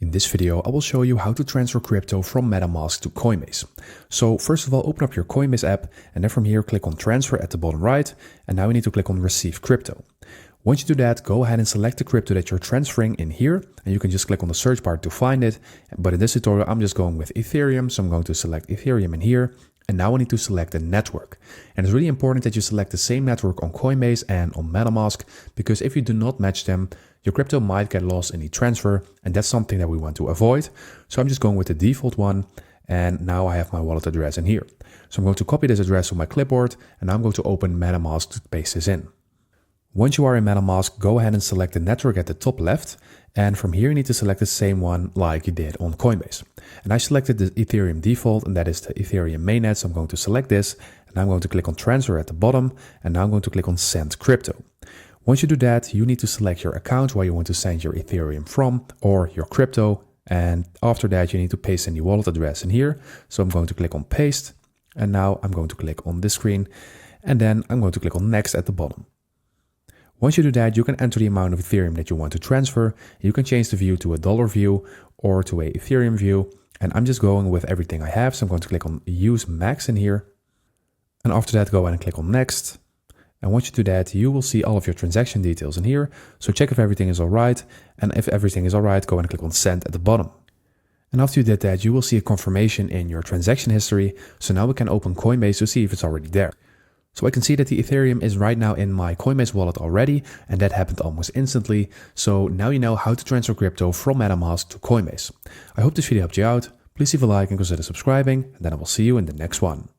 In this video, I will show you how to transfer crypto from MetaMask to Coinbase. So first of all, open up your Coinbase app and then from here, click on transfer at the bottom right. And now you need to click on receive crypto. Once you do that, go ahead and select the crypto that you're transferring in here. And you can just click on the search bar to find it. But in this tutorial, I'm just going with Ethereum. So I'm going to select Ethereum in here. And now I need to select the network. And it's really important that you select the same network on Coinbase and on MetaMask, because if you do not match them, your crypto might get lost in the transfer, and that's something that we want to avoid. So I'm just going with the default one, and now I have my wallet address in here. So I'm going to copy this address on my clipboard, and now I'm going to open MetaMask to paste this in. Once you are in MetaMask, go ahead and select the network at the top left, and from here you need to select the same one like you did on Coinbase. And I selected the Ethereum default, and that is the Ethereum mainnet, so I'm going to select this, and I'm going to click on transfer at the bottom, and now I'm going to click on send crypto. Once you do that, you need to select your account where you want to send your Ethereum from or your crypto. And after that, you need to paste in the wallet address in here. So I'm going to click on paste. And now I'm going to click on this screen. And then I'm going to click on next at the bottom. Once you do that, you can enter the amount of Ethereum that you want to transfer. You can change the view to a dollar view or to a Ethereum view. And I'm just going with everything I have. So I'm going to click on use max in here. And after that, go ahead and click on next. And once you do that, you will see all of your transaction details in here. So check if everything is all right. And if everything is all right, go ahead and click on send at the bottom. And after you did that, you will see a confirmation in your transaction history. So now we can open Coinbase to see if it's already there. So I can see that the Ethereum is right now in my Coinbase wallet already, and that happened almost instantly. So now you know how to transfer crypto from MetaMask to Coinbase. I hope this video helped you out. Please leave a like and consider subscribing, and then I will see you in the next one.